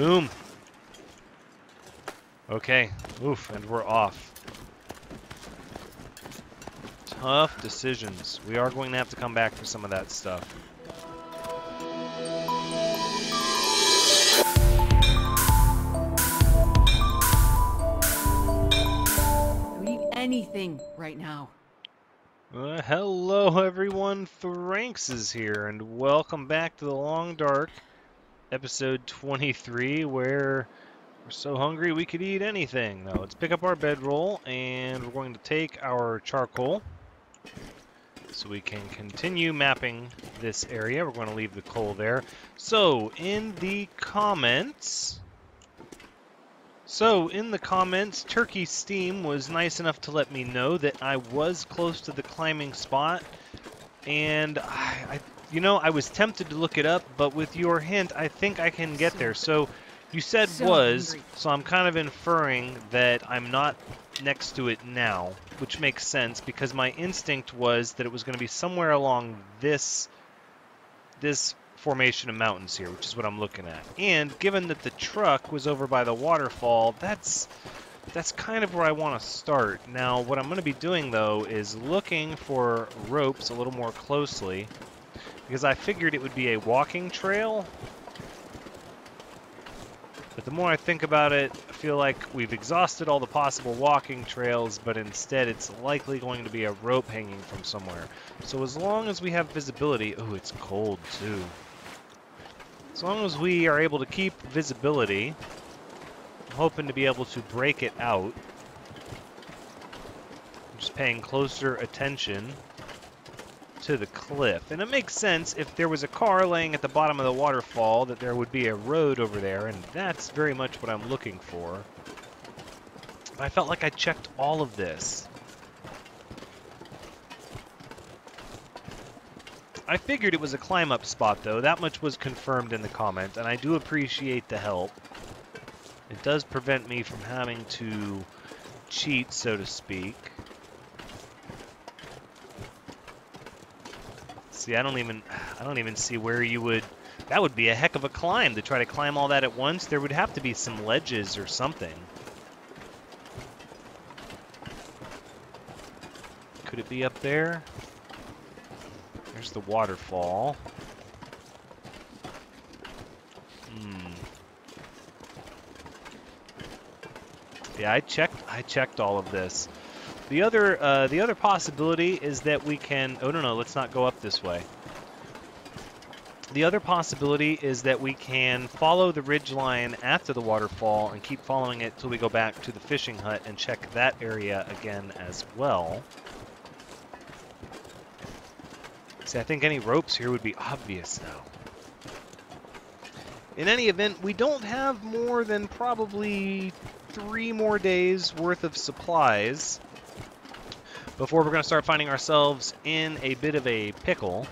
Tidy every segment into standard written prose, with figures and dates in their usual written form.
Boom. Okay. Oof, and we're off. Tough decisions. We are going to have to come back for some of that stuff. Don't eat anything right now. Hello everyone, Thranxes here, and welcome back to The Long Dark, episode 23, where we're so hungry we could eat anything. Now let's pick up our bedroll, and we're going to take our charcoal, so we can continue mapping this area. We're going to leave the coal there. So, in the comments, Turkey Steam was nice enough to let me know that I was close to the climbing spot, and I was tempted to look it up, but with your hint, I think I can get there. So, you said was, so I'm kind of inferring that I'm not next to it now, which makes sense because my instinct was that it was going to be somewhere along this formation of mountains here, which is what I'm looking at. And given that the truck was over by the waterfall, that's kind of where I want to start. Now, what I'm going to be doing, though, is looking for ropes a little more closely, because I figured it would be a walking trail. But the more I think about it, I feel like we've exhausted all the possible walking trails, but instead it's likely going to be a rope hanging from somewhere. So as long as we have visibility... Oh, it's cold, too. As long as we are able to keep visibility, I'm hoping to be able to break it out. I'm just paying closer attention to the cliff. And it makes sense if there was a car laying at the bottom of the waterfall that there would be a road over there, and that's very much what I'm looking for. But I felt like I checked all of this. I figured it was a climb-up spot, though. That much was confirmed in the comment, and I do appreciate the help. It does prevent me from having to cheat, so to speak. See, I don't even see where you would... That would be a heck of a climb to try to climb all that at once. There would have to be some ledges or something. Could it be up there? There's the waterfall. Yeah, I checked all of this. The other possibility is that we can... Oh, no, let's not go up this way. The other possibility is that we can follow the ridgeline after the waterfall and keep following it till we go back to the fishing hut and check that area again as well. See, I think any ropes here would be obvious now. In any event, we don't have more than probably 3 more days worth of supplies before we're going to start finding ourselves in a bit of a pickle,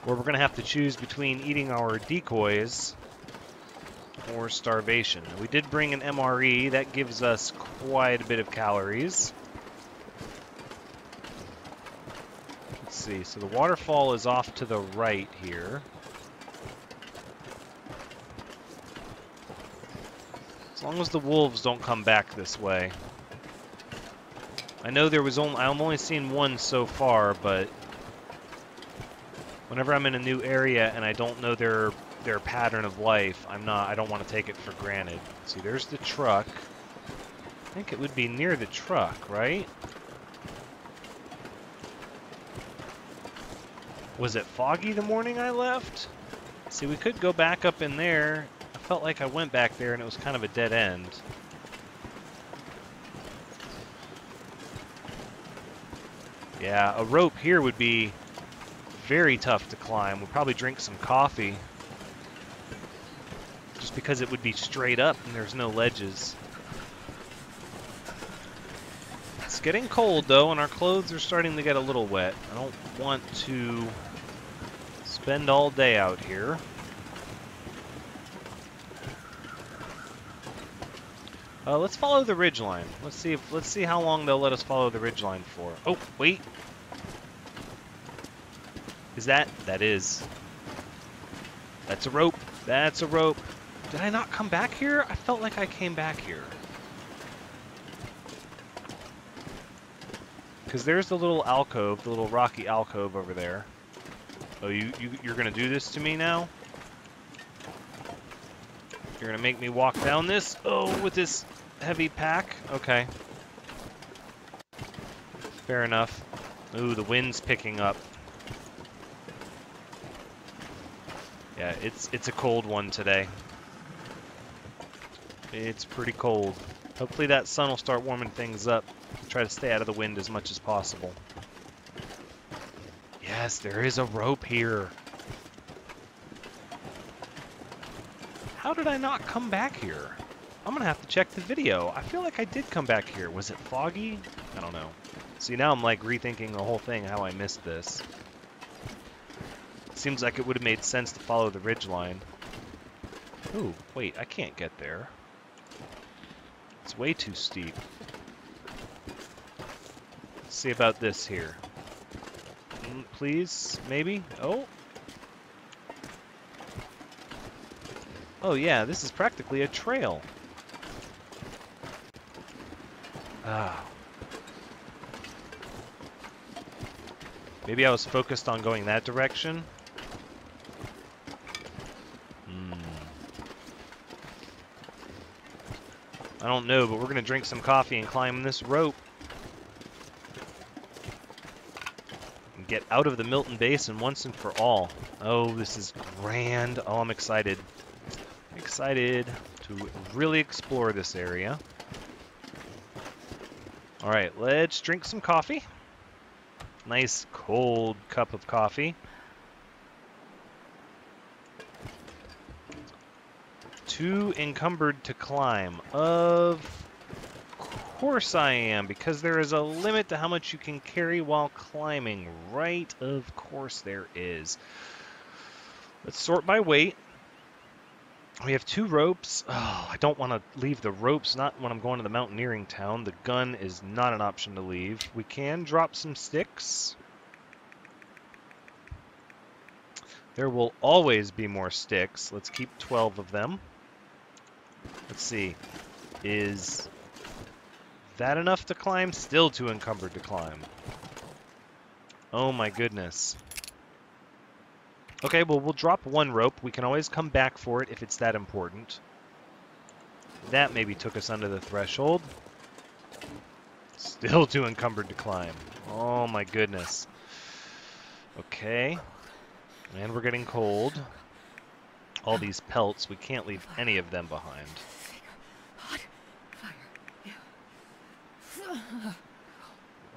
where we're going to have to choose between eating our decoys or starvation. We did bring an MRE. That gives us quite a bit of calories. Let's see. So the waterfall is off to the right here. As long as the wolves don't come back this way. I know there was I've only seen one so far, but whenever I'm in a new area and I don't know their pattern of life, I don't want to take it for granted. See, there's the truck. I think it would be near the truck, right? Was it foggy the morning I left? See, we could go back up in there. I felt like I went back there and it was kind of a dead end. Yeah, a rope here would be very tough to climb. We'll probably drink some coffee. Just because it would be straight up and there's no ledges. It's getting cold though, and our clothes are starting to get a little wet. I don't want to spend all day out here. Let's follow the ridgeline. Let's see how long they'll let us follow the ridgeline for. Oh, wait. Is that? That is. That's a rope. That's a rope. Did I not come back here? I felt like I came back here. Because there's the little alcove, the little rocky alcove over there. Oh, you're gonna do this to me now? You're gonna make me walk down this? Oh, with this heavy pack? Okay. Fair enough. Ooh, the wind's picking up. Yeah, it's a cold one today. It's pretty cold. Hopefully that sun will start warming things up. Try to stay out of the wind as much as possible. Yes, there is a rope here. How did I not come back here? I'm gonna have to check the video. I feel like I did come back here. Was it foggy? I don't know. See, now I'm like rethinking the whole thing, how I missed this. Seems like it would have made sense to follow the ridgeline. Ooh, wait, I can't get there. It's way too steep. Let's see about this here. Please, maybe? Oh. Oh yeah, this is practically a trail. Ah. Maybe I was focused on going that direction. I don't know, but we're gonna drink some coffee and climb this rope. And get out of the Milton Basin once and for all. Oh, this is grand. Oh, I'm excited. Excited to really explore this area. Alright, let's drink some coffee. Nice cold cup of coffee. Too encumbered to climb. Of course I am, because there is a limit to how much you can carry while climbing. Right, of course there is. Let's sort by weight. We have 2 ropes. Oh, I don't want to leave the ropes, not when I'm going to the mountaineering town. The gun is not an option to leave. We can drop some sticks. There will always be more sticks. Let's keep 12 of them. Let's see. Is that enough to climb? Still too encumbered to climb. Oh my goodness. Okay, well, we'll drop 1 rope. We can always come back for it if it's that important. That maybe took us under the threshold. Still too encumbered to climb. Oh my goodness. Okay. And we're getting cold. All these pelts, we can't leave any of them behind.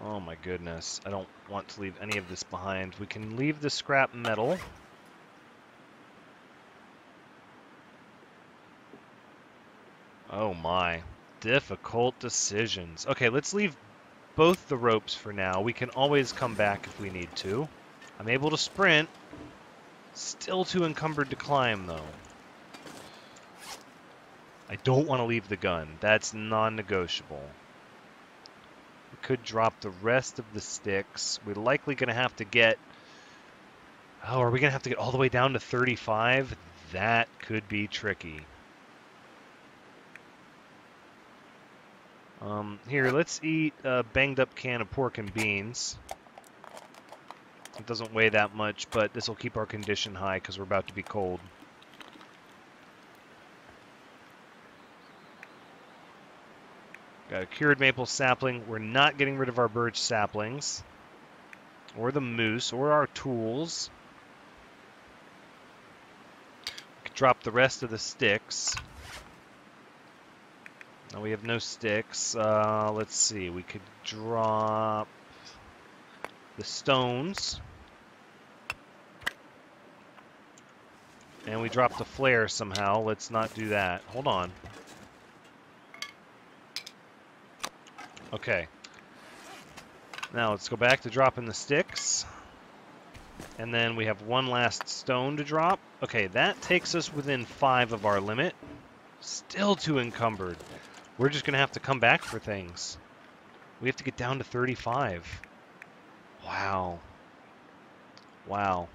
Oh my goodness. I don't want to leave any of this behind. We can leave the scrap metal. Oh my. Difficult decisions. Okay, let's leave both the ropes for now. We can always come back if we need to. I'm able to sprint. Still too encumbered to climb, though. I don't want to leave the gun. That's non-negotiable. We could drop the rest of the sticks. We're likely going to have to get... Oh, are we going to have to get all the way down to 35? That could be tricky. Here, let's eat a banged up can of pork and beans. It doesn't weigh that much, but this will keep our condition high because we're about to be cold. Got a cured maple sapling. We're not getting rid of our birch saplings. Or the moose, or our tools. We could drop the rest of the sticks. No, we have no sticks. Let's see. We could drop the stones. And we dropped the flare somehow. Let's not do that. Hold on. Okay. Now let's go back to dropping the sticks. And then we have 1 last stone to drop. Okay, that takes us within 5 of our limit. Still too encumbered. We're just going to have to come back for things. We have to get down to 35. Wow. Wow.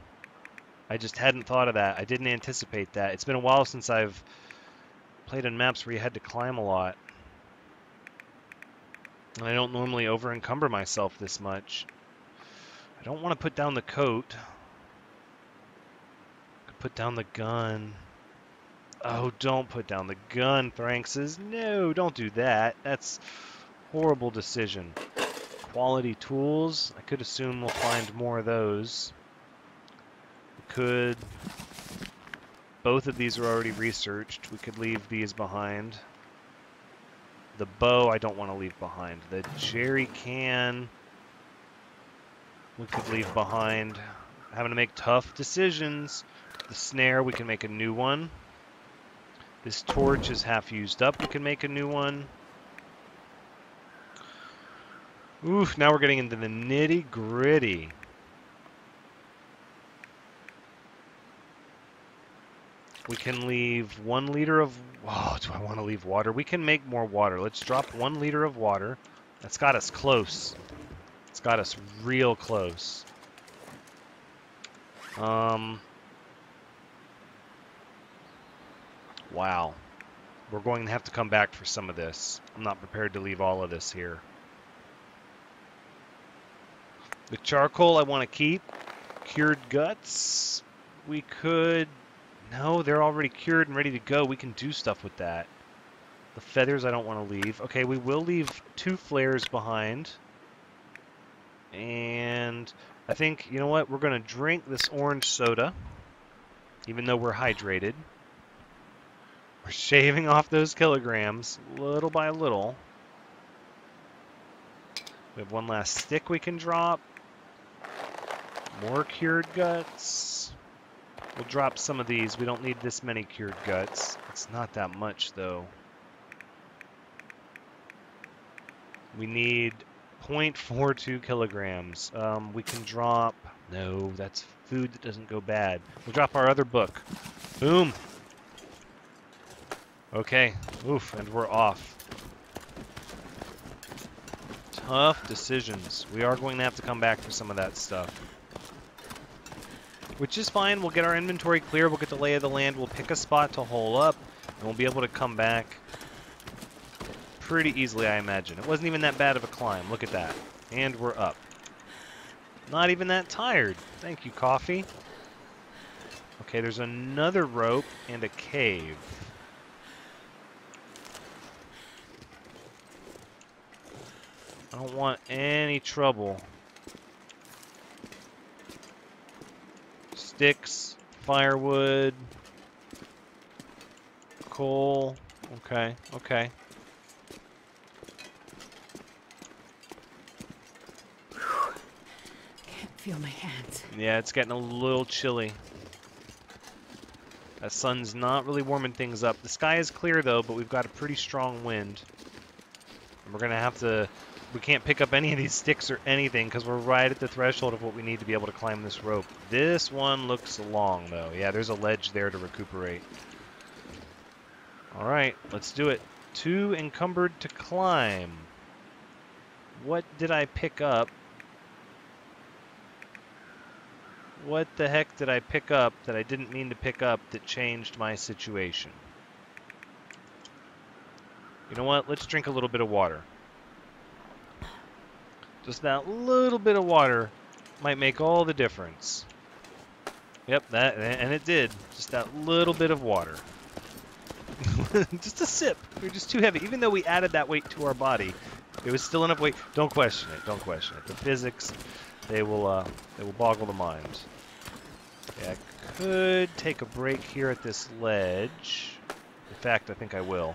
I just hadn't thought of that. I didn't anticipate that. It's been a while since I've played in maps where you had to climb a lot. And I don't normally over-encumber myself this much. I don't want to put down the coat. Put down the gun. Oh, don't put down the gun, Thranxes. No, don't do that. That's a horrible decision. Quality tools. I could assume we'll find more of those. We could... Both of these are already researched. We could leave these behind. The bow I don't want to leave behind. The jerry can we could leave behind. Having to make tough decisions. The snare, we can make a new one. This torch is half used up. We can make a new one. Oof, now we're getting into the nitty-gritty. We can leave 1 liter of... Oh, do I want to leave water? We can make more water. Let's drop 1 liter of water. That's got us close. It's got us real close. Wow. We're going to have to come back for some of this. I'm not prepared to leave all of this here. The charcoal I want to keep. Cured guts. We could... No, they're already cured and ready to go. We can do stuff with that. The feathers I don't want to leave. Okay, we will leave 2 flares behind. And I think, you know what? We're going to drink this orange soda. Even though we're hydrated. We're shaving off those kilograms little by little. We have 1 last stick we can drop. More cured guts. We'll drop some of these. We don't need this many cured guts. It's not that much, though. We need 0.42 kilograms. We can drop... No, that's food that doesn't go bad. We'll drop our other book. Boom! Okay. Oof, and we're off. Tough decisions. We are going to have to come back for some of that stuff. Which is fine. We'll get our inventory clear. We'll get the lay of the land. We'll pick a spot to hole up. And we'll be able to come back pretty easily, I imagine. It wasn't even that bad of a climb. Look at that. And we're up. Not even that tired. Thank you, coffee. Okay, there's another rope and a cave. I don't want any trouble. Sticks, firewood, coal. Okay, okay. Can't feel my hands. Yeah, it's getting a little chilly. That sun's not really warming things up. The sky is clear though, but we've got a pretty strong wind. And we're gonna have to... We can't pick up any of these sticks or anything because we're right at the threshold of what we need to be able to climb this rope. This one looks long, though. Yeah, there's a ledge there to recuperate. All right, let's do it. 2 encumbered to climb. What did I pick up? What the heck did I pick up that I didn't mean to pick up that changed my situation? You know what? Let's drink a little bit of water. Just that little bit of water might make all the difference. Yep, and it did. Just that little bit of water. Just a sip. We're just too heavy. Even though we added that weight to our body, it was still enough weight. Don't question it. Don't question it. The physics, they will boggle the mind. Yeah, I could take a break here at this ledge. In fact, I think I will.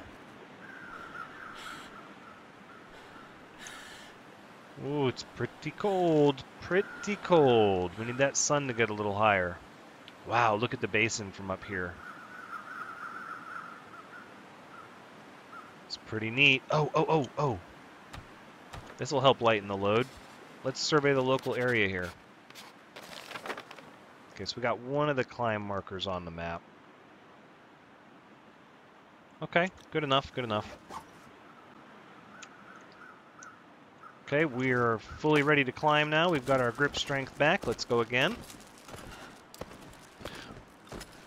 Ooh, it's pretty cold. Pretty cold. We need that sun to get a little higher. Wow, look at the basin from up here. It's pretty neat. Oh. This will help lighten the load. Let's survey the local area here. Okay, so we got one of the climb markers on the map. Okay, good enough, good enough. Okay, we're fully ready to climb now. We've got our grip strength back. Let's go again.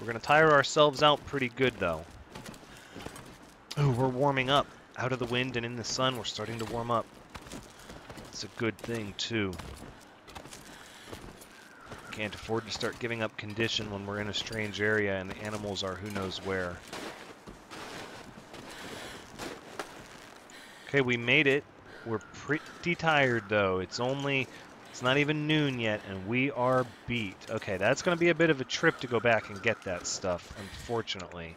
We're going to tire ourselves out pretty good, though. Ooh, we're warming up. Out of the wind and in the sun, we're starting to warm up. It's a good thing, too. Can't afford to start giving up condition when we're in a strange area and the animals are who knows where. Okay, we made it. We're pretty tired, though. It's not even noon yet, and we are beat. Okay, that's going to be a bit of a trip to go back and get that stuff, unfortunately.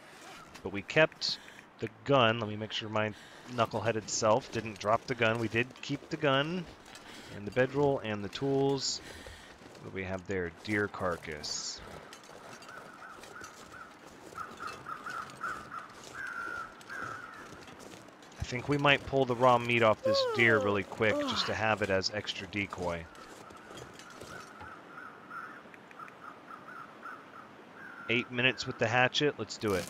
But we kept the gun. Let me make sure my knuckleheaded self didn't drop the gun. We did keep the gun, and the bedroll, and the tools. What do we have there? Deer carcass. I think we might pull the raw meat off this deer really quick just to have it as extra decoy. Eight minutes with the hatchet. Let's do it.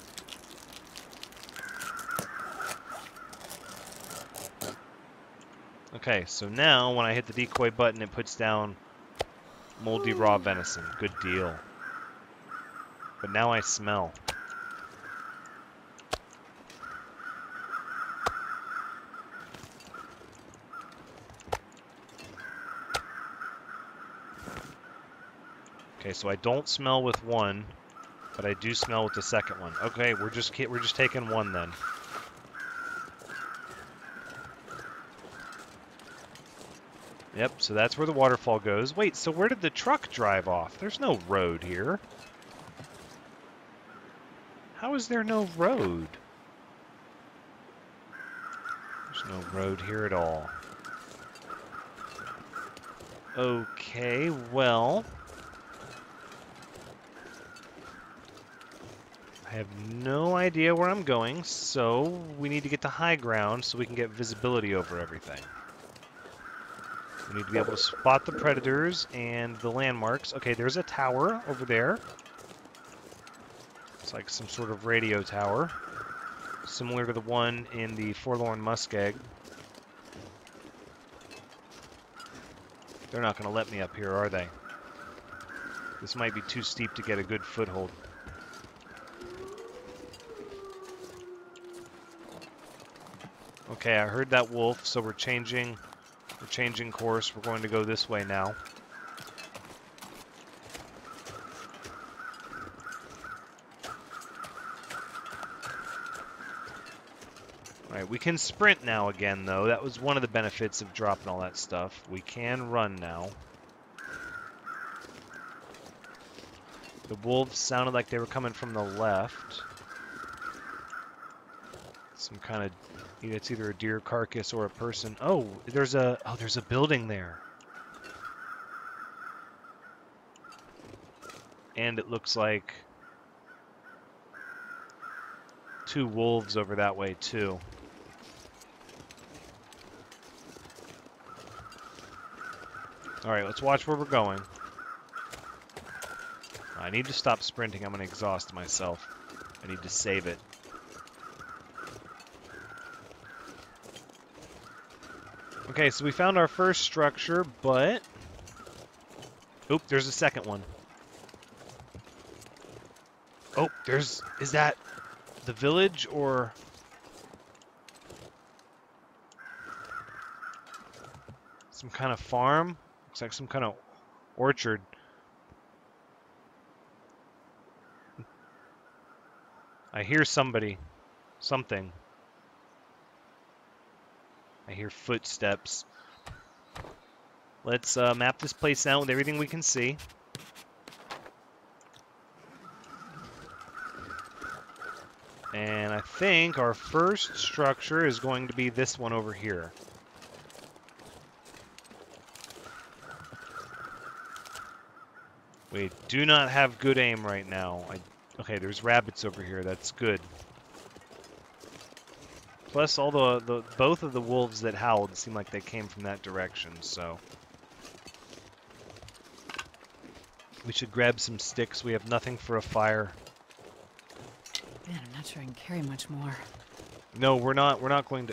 Okay, so now when I hit the decoy button, it puts down moldy raw venison. Good deal. But now I smell. Okay, so I don't smell with one, but I do smell with the second one. Okay, we're just taking one then. Yep, so that's where the waterfall goes. Wait, so where did the truck drive off? There's no road here. How is there no road? There's no road here at all. Okay, well... I have no idea where I'm going, so we need to get to high ground so we can get visibility over everything. We need to be able to spot the predators and the landmarks. Okay, there's a tower over there. It's like some sort of radio tower, similar to the one in the Forlorn Muskeg. They're not going to let me up here, are they? This might be too steep to get a good foothold. Okay, I heard that wolf, so we're changing course. We're going to go this way now. Alright, we can sprint now again, though. That was one of the benefits of dropping all that stuff. We can run now. The wolves sounded like they were coming from the left. Some kind of... It's either a deer carcass or a person. Oh, there's a building there. And it looks like two wolves over that way too. All right, let's watch where we're going. I need to stop sprinting. I'm going to exhaust myself. I need to save it. Okay, so we found our first structure, but... Oop, there's a second one. Oh, is that the village, or... some kind of farm? Looks like some kind of orchard. I hear somebody. Something. I hear footsteps. Let's map this place out with everything we can see. And I think our first structure is going to be this one over here. We do not have good aim right now. Okay, there's rabbits over here. That's good. Plus, all both of the wolves that howled seem like they came from that direction, so... We should grab some sticks. We have nothing for a fire. Man, I'm not sure I can carry much more. No, we're not going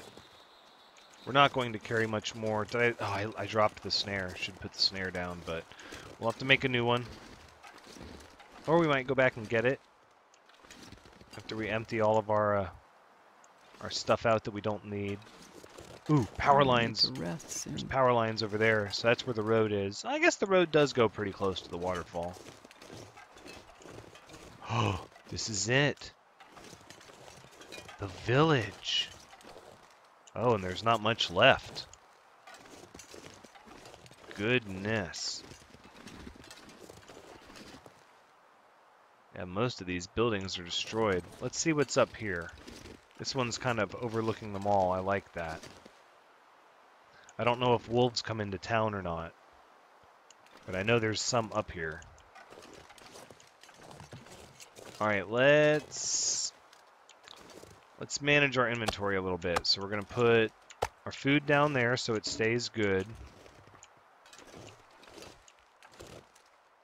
to carry much more. I dropped the snare. Should put the snare down, but we'll have to make a new one. Or we might go back and get it after we empty all of our our stuff out that we don't need. Ooh, power lines. There's There's power lines over there, so that's where the road is. I guess the road does go pretty close to the waterfall. Oh, this is it. The village. Oh, and there's not much left. Goodness. Yeah, most of these buildings are destroyed. Let's see what's up here. This one's kind of overlooking them all. I like that. I don't know if wolves come into town or not, but I know there's some up here. Alright, let's manage our inventory a little bit. So we're going to put our food down there so it stays good.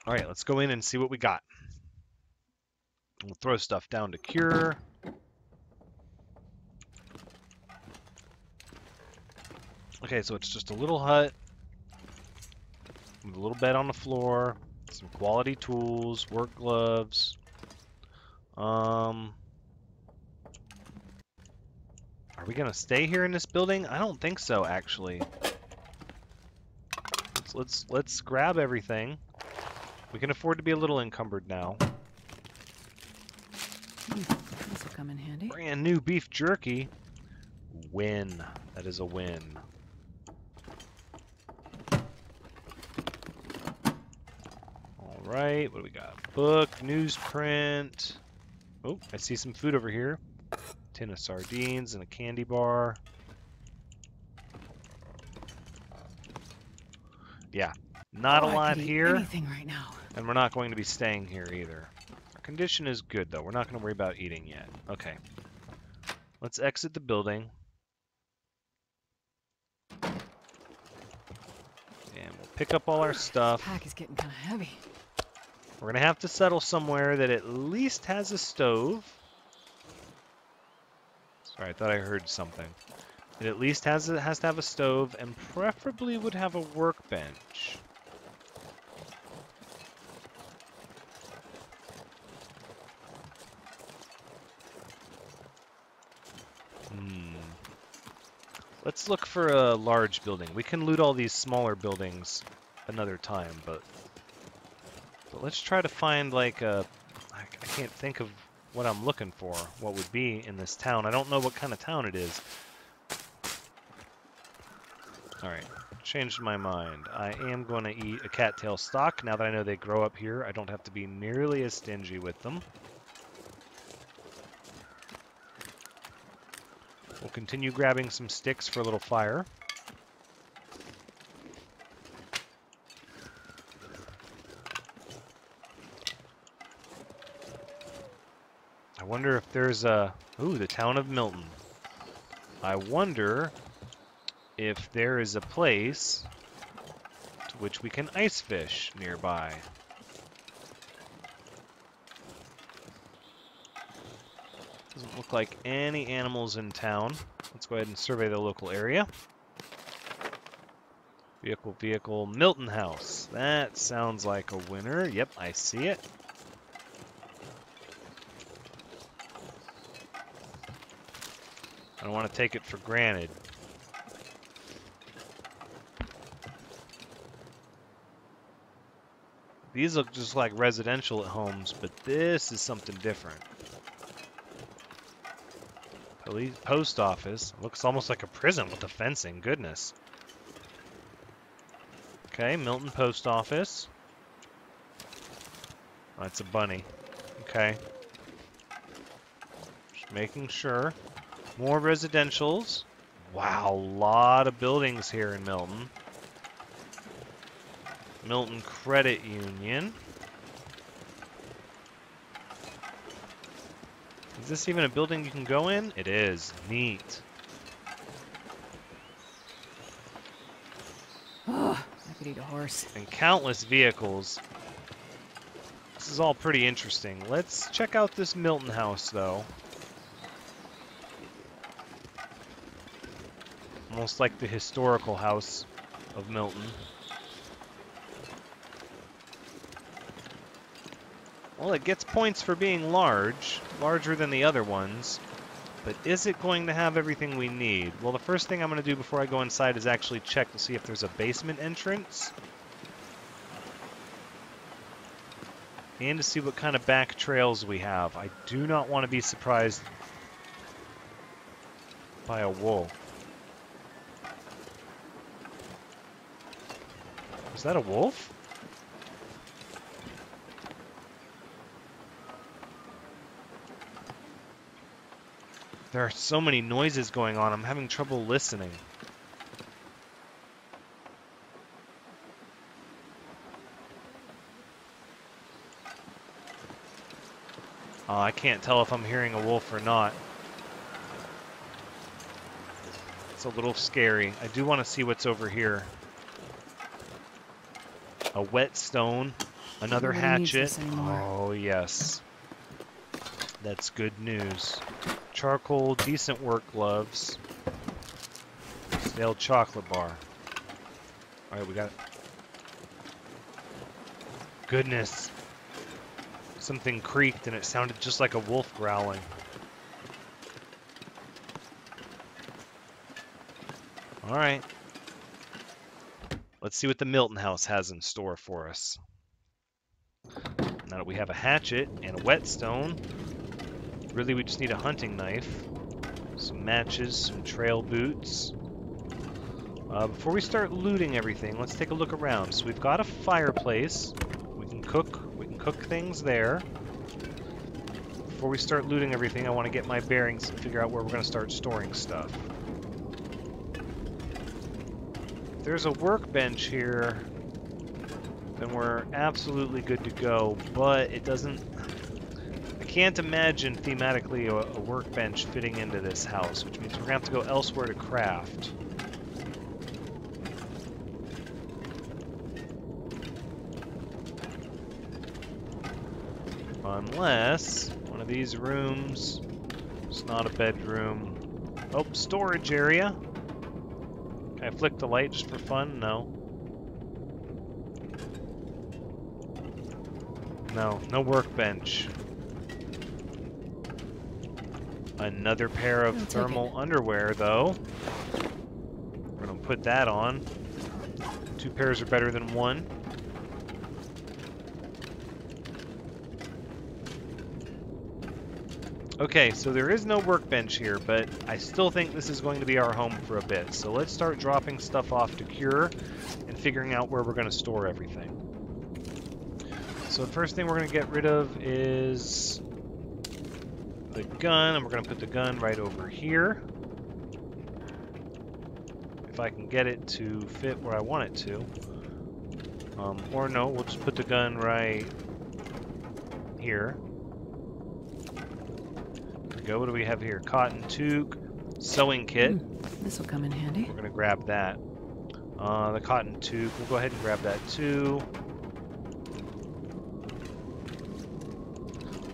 Alright, let's go in and see what we got. We'll throw stuff down to cure. Okay, so it's just a little hut with a little bed on the floor, some quality tools, work gloves. Are we gonna stay here in this building? I don't think so, actually. Let's grab everything. We can afford to be a little encumbered now. This will come in handy. Brand new beef jerky. Win. That is a win. Alright, what do we got? Book, newsprint. Oh, I see some food over here. Tin of sardines and a candy bar. Yeah, not a lot here. Anything right now. And we're not going to be staying here either. Our condition is good, though. We're not going to worry about eating yet. Okay. Let's exit the building. And we'll pick up all our stuff. This pack is getting kind of heavy. We're going to have to settle somewhere that at least has a stove. Sorry, I thought I heard something. It at least has to have a stove and preferably would have a workbench. Let's look for a large building. We can loot all these smaller buildings another time, but let's try to find like a... I can't think of what I'm looking for, what would be in this town. I don't know what kind of town it is. Alright, changed my mind. I am going to eat a cattail stock. Now that I know they grow up here, I don't have to be nearly as stingy with them. We'll continue grabbing some sticks for a little fire. I wonder if there's a... Ooh, the town of Milton. I wonder if there is a place to which we can ice fish nearby. Doesn't look like any animals in town. Let's go ahead and survey the local area. Vehicle, Milton House. That sounds like a winner. Yep, I see it. I don't want to take it for granted. These look just like residential homes, but this is something different. Police post office. Looks almost like a prison with the fencing. Goodness. Okay, Milton post office. Oh, that's a bunny. Okay. Just making sure. More residentials. Wow, a lot of buildings here in Milton. Milton Credit Union. Is this even a building you can go in? It is. Neat. Oh, I could eat a horse. And countless vehicles. This is all pretty interesting. Let's check out this Milton house, though. Almost like the historical house of Milton. Well, it gets points for being large, larger than the other ones. But is it going to have everything we need? Well, the first thing I'm going to do before I go inside is actually check to see if there's a basement entrance. And to see what kind of back trails we have. I do not want to be surprised by a wolf. Is that a wolf? There are so many noises going on, I'm having trouble listening. I can't tell if I'm hearing a wolf or not. It's a little scary. I do want to see what's over here. A whetstone, another hatchet. Oh, yes. That's good news. Charcoal, decent work gloves. Stale chocolate bar. All right, we got it. Goodness. Something creaked and it sounded just like a wolf growling. All right. Let's see what the Milton house has in store for us. Now that we have a hatchet and a whetstone, really we just need a hunting knife, some matches, some trail boots. Before we start looting everything, let's take a look around. So we've got a fireplace. We can cook things there. Before we start looting everything, I want to get my bearings and figure out where we're going to start storing stuff. If there's a workbench here, then we're absolutely good to go, but it doesn't... I can't imagine thematically a workbench fitting into this house, which means we're going to have to go elsewhere to craft. Unless one of these rooms, it's not a bedroom. Oh, storage area. Can I flick the light just for fun? No. No workbench. Another pair of thermal underwear, though. We're gonna put that on. 2 pairs are better than 1. Okay, so there is no workbench here, but I still think this is going to be our home for a bit. So let's start dropping stuff off to Cure and figuring out where we're going to store everything. So the first thing we're going to get rid of is the gun, and we're going to put the gun right over here. If I can get it to fit where I want it to. Or no, we'll just put the gun right here. Go. What do we have here? Cotton toque, sewing kit. This will come in handy. We're gonna grab that. The cotton toque. We'll go ahead and grab that too.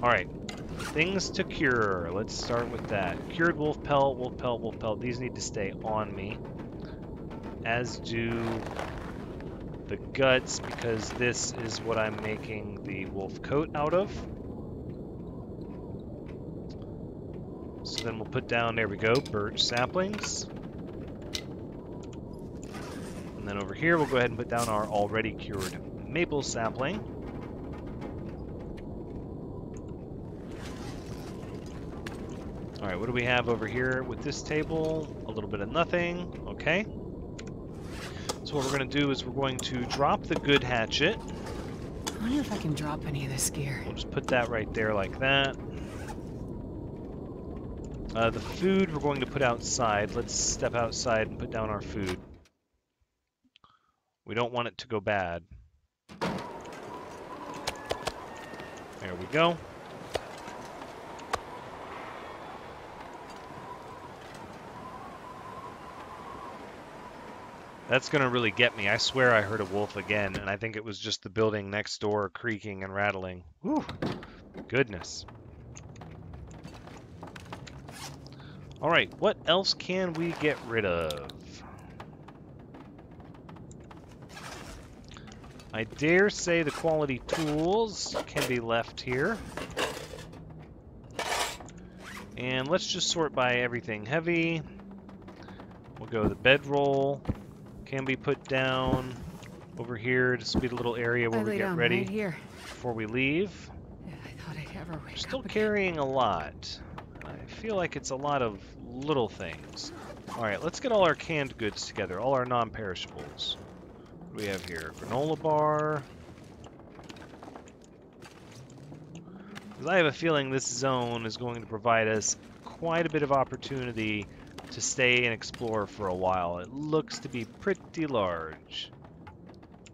All right. Things to cure. Let's start with that. Cured wolf pelt, wolf pelt, wolf pelt. These need to stay on me. As do the guts, because this is what I'm making the wolf coat out of. So then we'll put down, there we go, birch saplings. And then over here, we'll go ahead and put down our already cured maple sapling. All right, what do we have over here with this table? A little bit of nothing, okay. So what we're gonna do is we're going to drop the good hatchet. I wonder if I can drop any of this gear. We'll just put that right there like that. The food we're going to put outside. Let's step outside and put down our food. We don't want it to go bad. There we go. That's going to really get me. I swear I heard a wolf again, and I think it was just the building next door creaking and rattling. Whew. Goodness. All right, what else can we get rid of? I dare say the quality tools can be left here. And let's just sort by everything heavy. We'll go the bedroll. Can be put down over here to speed a little area where we get ready right here. before we leave. Yeah, I thought I'd ever wake Still up again. carrying a lot. I feel like it's a lot of little things. Alright, let's get all our canned goods together, all our non-perishables. What do we have here? Granola bar. Because I have a feeling this zone is going to provide us quite a bit of opportunity to stay and explore for a while. It looks to be pretty large.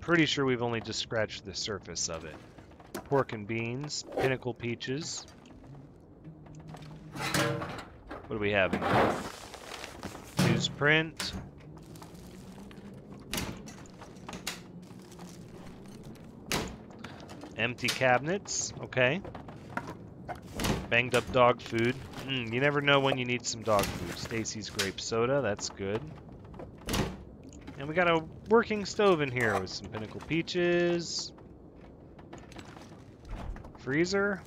Pretty sure we've only just scratched the surface of it. Pork and beans, pinnacle peaches. What do we have in here? Newsprint. Empty cabinets, okay. Banged up dog food. You never know when you need some dog food. Stacy's grape soda, that's good. And we got a working stove in here with some pinnacle peaches. Freezer.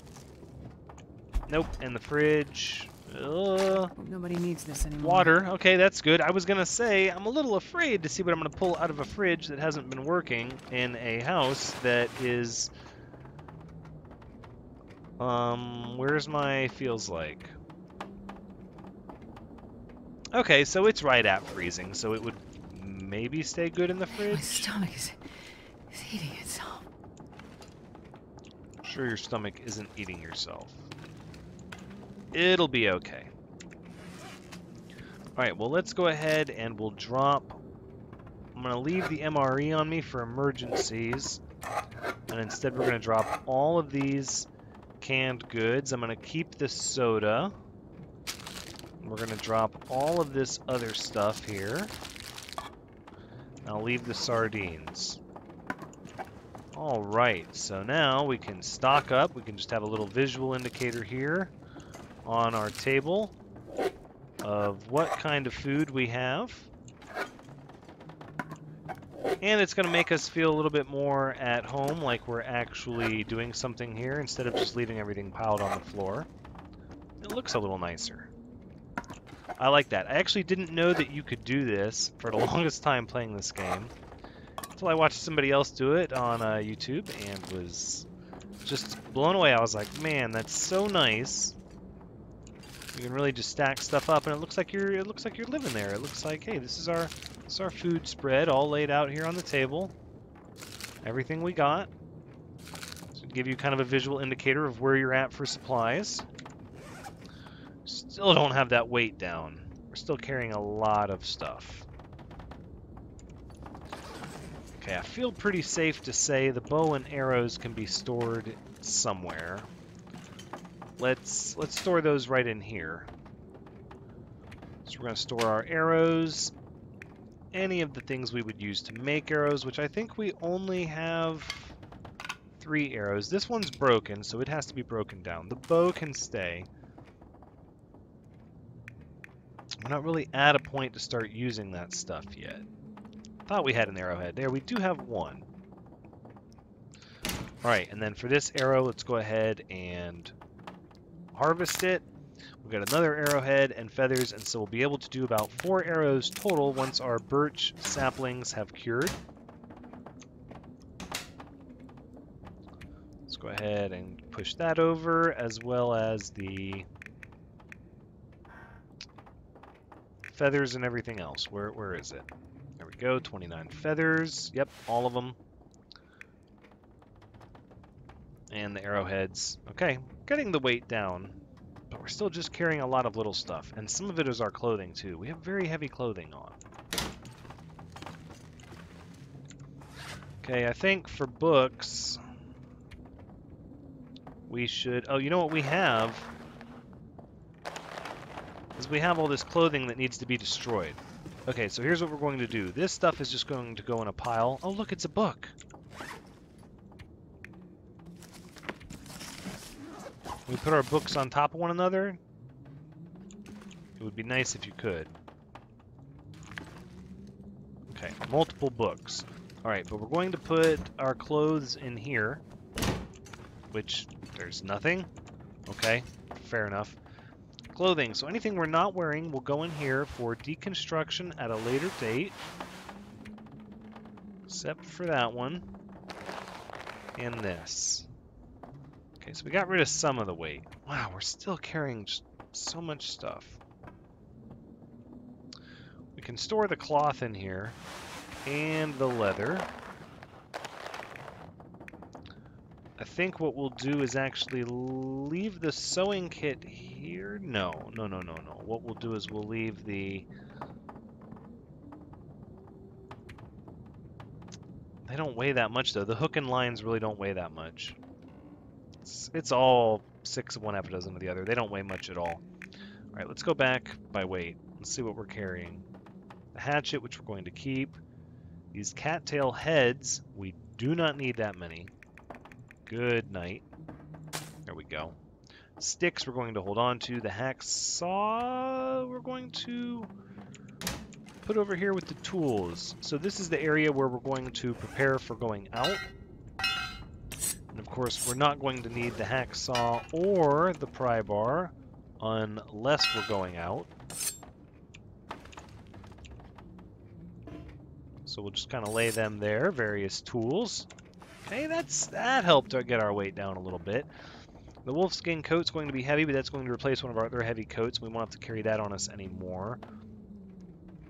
Nope, and the fridge. Nobody needs this anymore. Water, okay, that's good. I was gonna say, I'm a little afraid to see what I'm gonna pull out of a fridge that hasn't been working in a house that is... where's my feels like? Okay, so it's right at freezing, so it would maybe stay good in the My fridge. stomach is eating itself. Sure your stomach isn't eating yourself. It'll be okay. Alright, well let's go ahead and we'll drop... I'm going to leave the MRE on me for emergencies. And instead we're going to drop all of these canned goods. I'm going to keep the soda. We're going to drop all of this other stuff here. I'll leave the sardines. Alright, so now we can stock up. We can just have a little visual indicator here on our table of what kind of food we have. And it's going to make us feel a little bit more at home, like we're actually doing something here instead of just leaving everything piled on the floor. It looks a little nicer. I like that. I actually didn't know that you could do this for the longest time playing this game, until I watched somebody else do it on YouTube and was just blown away. I was like, man, that's so nice. You can really just stack stuff up, and it looks like you're living there. It looks like, hey, this is our food spread all laid out here on the table. Everything we got. So give you kind of a visual indicator of where you're at for supplies. Still don't have that weight down. We're still carrying a lot of stuff. Okay, I feel pretty safe to say the bow and arrows can be stored somewhere. Let's store those right in here. So we're going to store our arrows, any of the things we would use to make arrows, which I think we only have 3 arrows. This one's broken, so it has to be broken down. The bow can stay. We're not really at a point to start using that stuff yet. Thought we had an arrowhead. There, we do have one. Alright, and then for this arrow, let's go ahead and harvest it. We've got another arrowhead and feathers, and so we'll be able to do about 4 arrows total once our birch saplings have cured. Let's go ahead and push that over, as well as the feathers and everything else. Where is it? There we go, 29 feathers. Yep, all of them. And the arrowheads. Okay, getting the weight down, but we're still just carrying a lot of little stuff. And some of it is our clothing, too. We have very heavy clothing on. Okay, I think for books, we should... Oh, you know what we have? Is we have all this clothing that needs to be destroyed. Okay, so here's what we're going to do. This stuff is just going to go in a pile. Oh, look, it's a book. We put our books on top of one another. It would be nice if you could. Okay, multiple books. Alright, but we're going to put our clothes in here, which there's nothing. Okay, fair enough. Clothing. So anything we're not wearing will go in here for deconstruction at a later date. Except for that one. And this. Okay, so we got rid of some of the weight. Wow, we're still carrying just so much stuff. We can store the cloth in here. And the leather. I think what we'll do is actually leave the sewing kit here. No. What we'll do is we'll leave the... They don't weigh that much, though. The hook and lines really don't weigh that much. It's all 6 of one, half a dozen of the other. They don't weigh much at all. All right, let's go back by weight. Let's see what we're carrying. The hatchet, which we're going to keep. These cattail heads, we do not need that many. Good night. There we go. Sticks we're going to hold on to. The hacksaw we're going to put over here with the tools. So this is the area where we're going to prepare for going out. And of course we're not going to need the hacksaw or the pry bar unless we're going out. So we'll just kind of lay them there, various tools. Okay, that helped get our weight down a little bit. The wolfskin coat's going to be heavy, but that's going to replace one of our other heavy coats. We won't have to carry that on us anymore.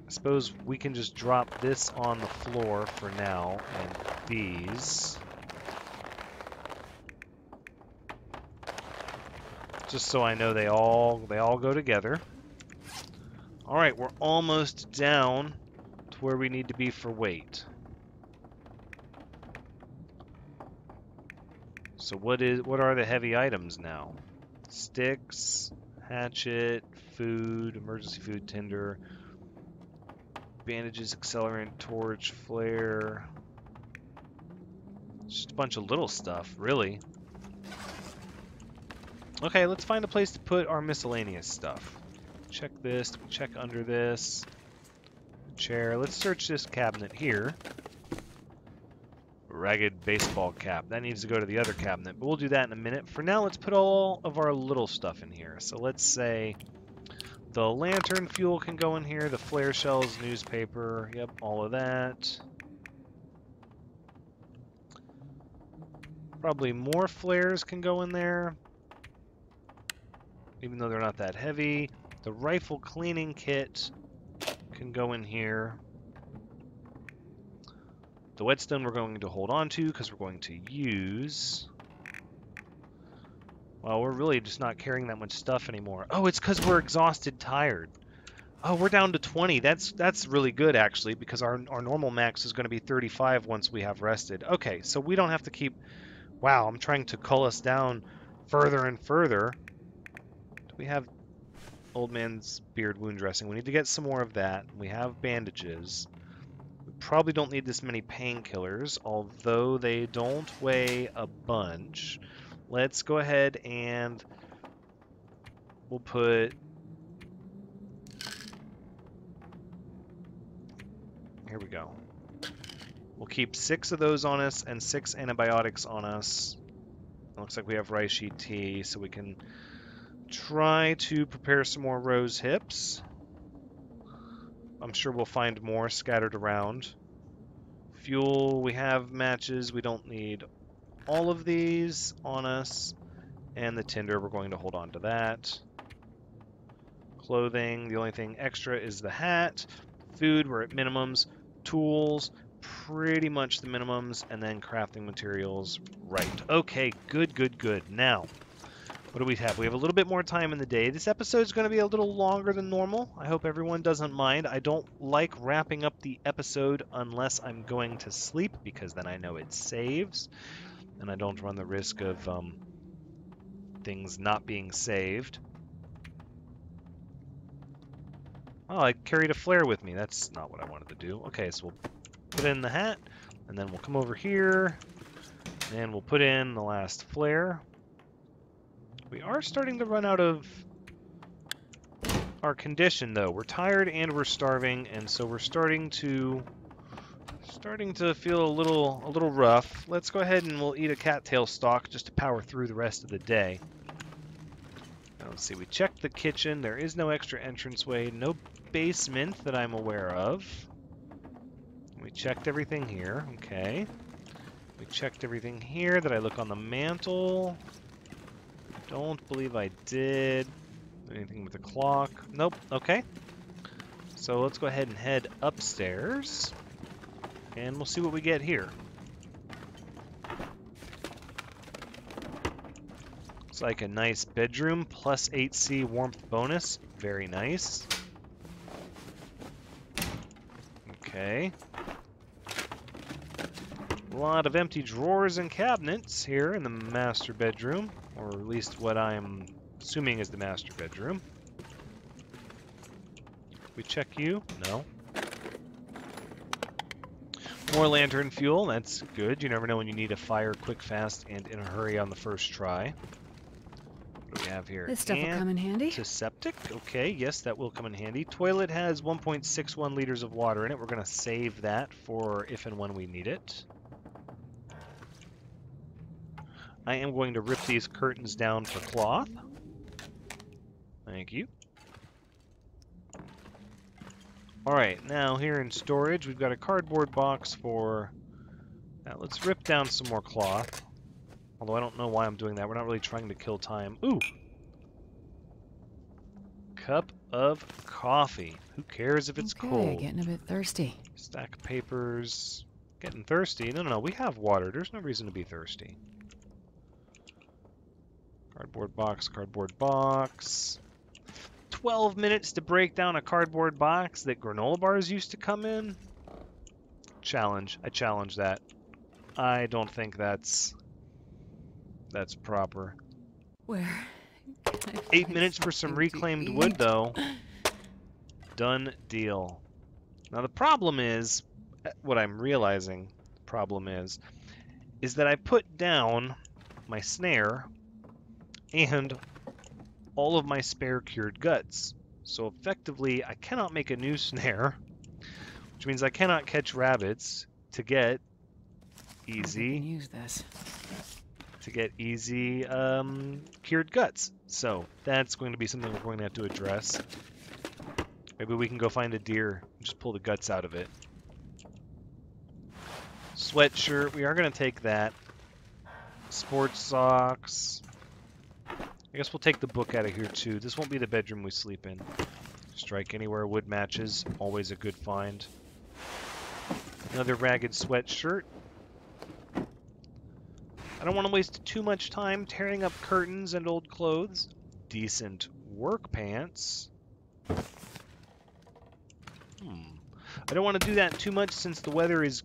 I suppose we can just drop this on the floor for now, and these. Just so I know they all go together. All right, we're almost down to where we need to be for weight. So what are the heavy items now? Sticks, hatchet, food, emergency food, tinder, bandages, accelerant, torch, flare. Just a bunch of little stuff, really. Okay, let's find a place to put our miscellaneous stuff. Check this, check under this. Chair, let's search this cabinet here. Ragged baseball cap. That needs to go to the other cabinet, but we'll do that in a minute. For now, let's put all of our little stuff in here. So let's say the lantern fuel can go in here, the flare shells, newspaper, yep, all of that. Probably more flares can go in there, even though they're not that heavy. The rifle cleaning kit can go in here. The whetstone we're going to hold on to because we're going to use. Well, we're really just not carrying that much stuff anymore. Oh, it's because we're exhausted, tired. Oh, we're down to 20. That's really good, actually, because our normal max is going to be 35 once we have rested. Okay, so we don't have to keep... Wow, I'm trying to cull us down further and further. Do we have old man's beard wound dressing? We need to get some more of that. We have bandages. Probably don't need this many painkillers, although they don't weigh a bunch. Let's go ahead and we'll put... Here we go. We'll keep 6 of those on us and 6 antibiotics on us. It looks like we have reishi tea, so we can try to prepare some more rose hips. I'm sure we'll find more scattered around. Fuel, we have matches. We don't need all of these on us. And the tinder, we're going to hold on to that. Clothing, the only thing extra is the hat. Food, we're at minimums. Tools, pretty much the minimums. And then crafting materials, right. Okay, good. Now, what do we have? We have a little bit more time in the day. This episode is going to be a little longer than normal. I hope everyone doesn't mind. I don't like wrapping up the episode unless I'm going to sleep, because then I know it saves, and I don't run the risk of things not being saved. Oh, I carried a flare with me. That's not what I wanted to do. Okay, so we'll put in the hat, and then we'll come over here, and we'll put in the last flare. We are starting to run out of our condition, though. We're tired and we're starving, and so we're starting to feel a little rough. Let's go ahead and we'll eat a cattail stalk just to power through the rest of the day. Now, let's see. We checked up the kitchen. There is no extra entranceway, no basement that I'm aware of. We checked everything here. Okay. We checked everything here. Did I look on the mantle? Don't believe I did. Anything with the clock? Nope. Okay. So let's go ahead and head upstairs. And we'll see what we get here. Looks like a nice bedroom, plus 8C warmth bonus. Very nice. Okay. A lot of empty drawers and cabinets here in the master bedroom, or at least what I'm assuming is the master bedroom. We check you? No. More lantern fuel, that's good. You never know when you need a fire quick, fast, and in a hurry on the first try. What do we have here? This stuff will come in handy. Antiseptic, okay, yes, that will come in handy. Toilet has 1.61 liters of water in it. We're going to save that for if and when we need it. I am going to rip these curtains down for cloth. Thank you. Alright, now here in storage, we've got a cardboard box for... Now let's rip down some more cloth. Although I don't know why I'm doing that. We're not really trying to kill time. Ooh! Cup of coffee. Who cares if it's cold? Getting a bit thirsty. Stack of papers. Getting thirsty? No, we have water. There's no reason to be thirsty. Cardboard box, cardboard box. 12 minutes to break down a cardboard box that granola bars used to come in? Challenge. I challenge that. I don't think that's proper. Where? 8 minutes for some reclaimed wood, though. Done deal. Now the problem is, what I'm realizing the problem is that I put down my snare and all of my spare cured guts. So effectively, I cannot make a new snare, which means I cannot catch rabbits to get easy. Use this. To get easy cured guts. So that's going to be something we're going to have to address. Maybe we can go find a deer and just pull the guts out of it. Sweatshirt, we are going to take that. Sports socks. I guess we'll take the book out of here too. This won't be the bedroom we sleep in. Strike anywhere, wood matches, always a good find. Another ragged sweatshirt. I don't want to waste too much time tearing up curtains and old clothes. Decent work pants. I don't want to do that too much since the weather is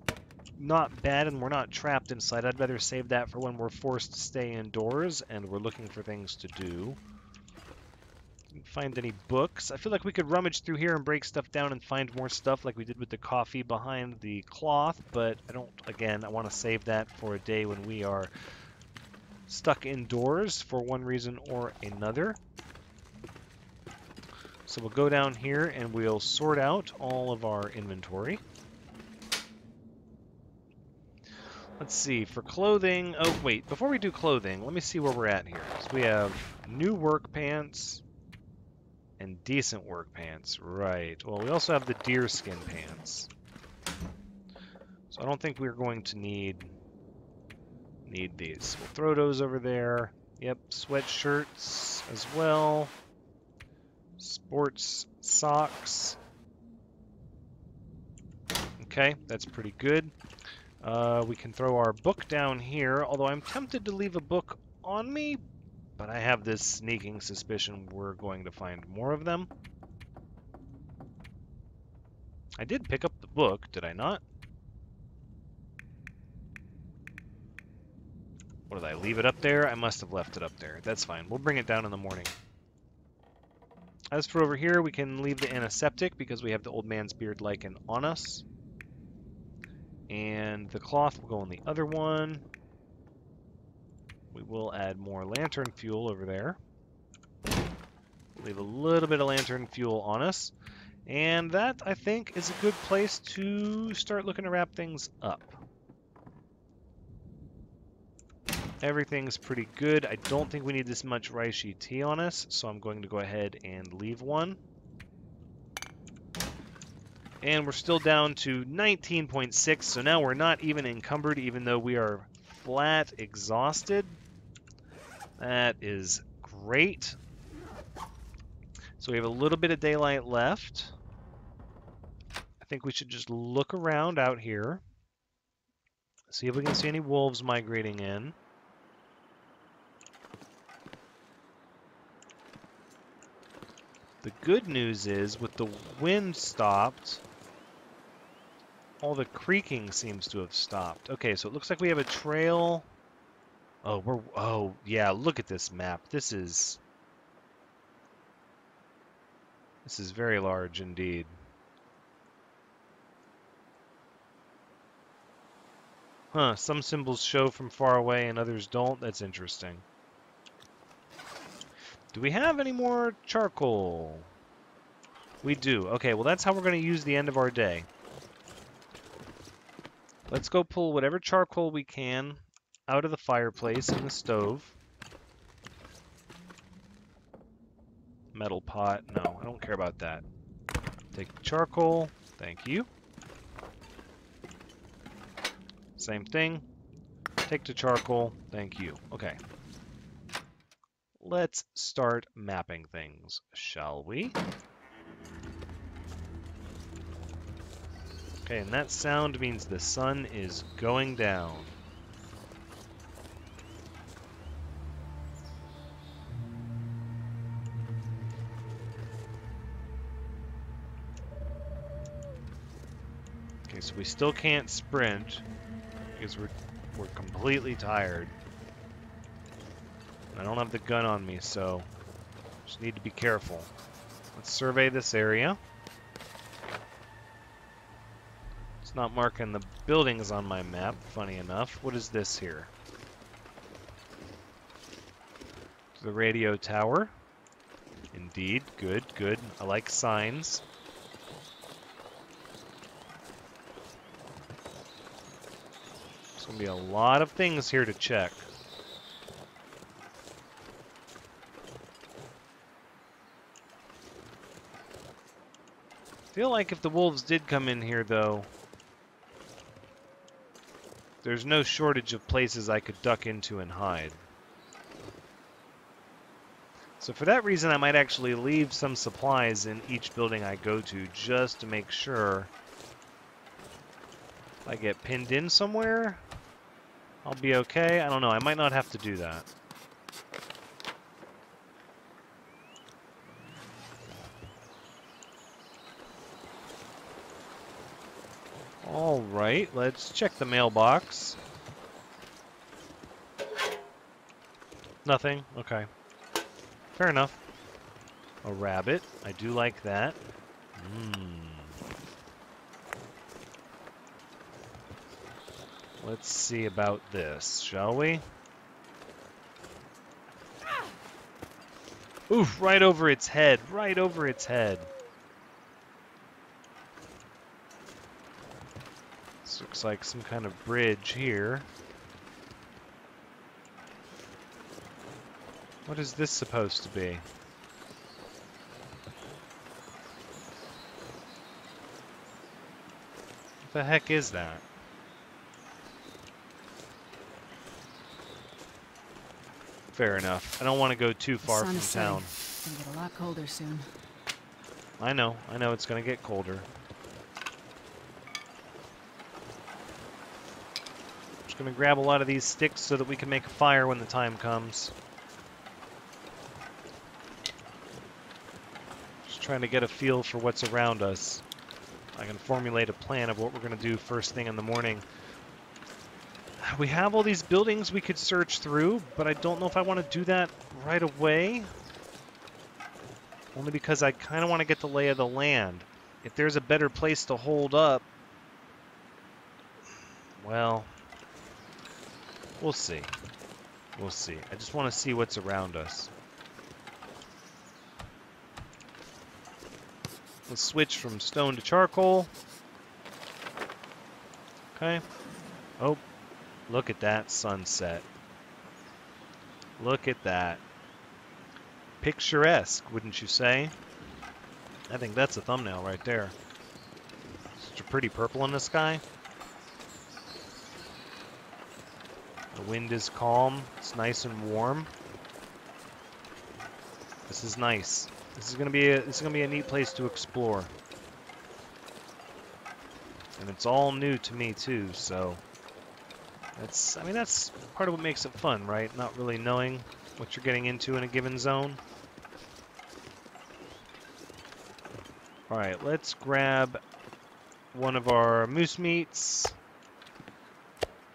not bad and we're not trapped inside. I'd rather save that for when we're forced to stay indoors and we're looking for things to do. Didn't find any books. I feel like we could rummage through here and break stuff down and find more stuff like we did with the coffee behind the cloth, but I don't, again, I want to save that for a day when we are stuck indoors for one reason or another. So we'll go down here and we'll sort out all of our inventory. Let's see, for clothing, oh wait, before we do clothing, let me see where we're at here. So we have new work pants and decent work pants, right. Well, we also have the deer skin pants. So I don't think we're going to need these. We'll throw those over there. Yep, sweatshirts as well. Sports socks. Okay, that's pretty good. We can throw our book down here, although I'm tempted to leave a book on me, but I have this sneaking suspicion we're going to find more of them. I did pick up the book, did I not? What did I leave it up there? I must have left it up there. That's fine. We'll bring it down in the morning. As for over here, we can leave the antiseptic because we have the old man's beard lichen on us. And the cloth will go on the other one. We will add more lantern fuel over there. Leave a little bit of lantern fuel on us. And that, I think, is a good place to start looking to wrap things up. Everything's pretty good. I don't think we need this much reishi tea on us, so I'm going to go ahead and leave one. And we're still down to 19.6, so now we're not even encumbered, even though we are flat exhausted. That is great. So we have a little bit of daylight left. I think we should just look around out here. See if we can see any wolves migrating in. The good news is, with the wind stopped, all the creaking seems to have stopped. Okay, so it looks like we have a trail. Oh, yeah, look at this map. This is very large indeed. Huh, some symbols show from far away and others don't. That's interesting. Do we have any more charcoal? We do. Okay, well that's how we're going to use the end of our day. Let's go pull whatever charcoal we can out of the fireplace and the stove. Metal pot. No, I don't care about that. Take the charcoal. Thank you. Same thing. Take the charcoal. Thank you. Okay. Let's start mapping things, shall we? Okay, and that sound means the sun is going down. Okay, so we still can't sprint because we're completely tired. I don't have the gun on me, so just need to be careful. Let's survey this area. It's not marking the buildings on my map, funny enough. What is this here? The radio tower. Indeed, good, good. I like signs. There's going to be a lot of things here to check. I feel like if the wolves did come in here, though, there's no shortage of places I could duck into and hide. So for that reason, I might actually leave some supplies in each building I go to just to make sure if I get pinned in somewhere, I'll be okay. I don't know. I might not have to do that. All right, let's check the mailbox. Nothing. Okay. Fair enough. A rabbit. I do like that. Let's see about this, shall we? Oof, right over its head. Right over its head. This looks like some kind of bridge here. What is this supposed to be? What the heck is that? Fair enough. I don't want to go too far from town. It's gonna get a lot colder soon. I know it's gonna get colder. Just gonna grab a lot of these sticks so that we can make a fire when the time comes. Just trying to get a feel for what's around us. I can formulate a plan of what we're gonna do first thing in the morning. We have all these buildings we could search through, but I don't know if I want to do that right away. Only because I kind of want to get the lay of the land. If there's a better place to hold up, well, we'll see. We'll see. I just want to see what's around us. Let's switch from stone to charcoal. Okay. Oh. Look at that sunset. Look at that. Picturesque, wouldn't you say? I think that's a thumbnail right there. Such a pretty purple in the sky. The wind is calm. It's nice and warm. This is nice. This is gonna be a neat place to explore. And it's all new to me too, so that's part of what makes it fun, right? Not really knowing what you're getting into in a given zone. All right, let's grab one of our moose meats.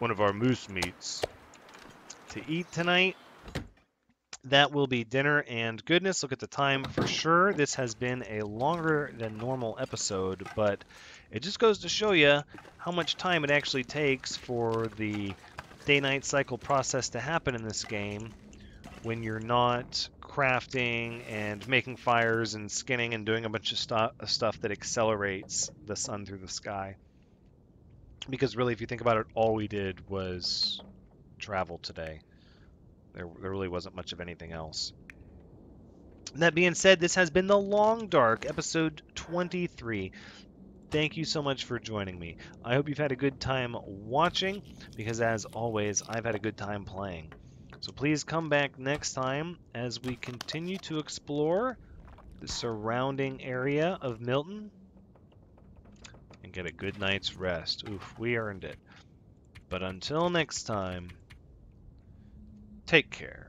One of our moose meats to eat tonight. That will be dinner, and goodness, look at the time for sure. This has been a longer than normal episode, but it just goes to show you how much time it actually takes for the day-night cycle process to happen in this game when you're not crafting and making fires and skinning and doing a bunch of stuff that accelerates the sun through the sky. Because really, if you think about it, all we did was travel today. There really wasn't much of anything else. That being said, this has been The Long Dark, episode 23. Thank you so much for joining me. I hope you've had a good time watching, because as always, I've had a good time playing. So please come back next time as we continue to explore the surrounding area of Milton and get a good night's rest. Oof, we earned it. But until next time, take care.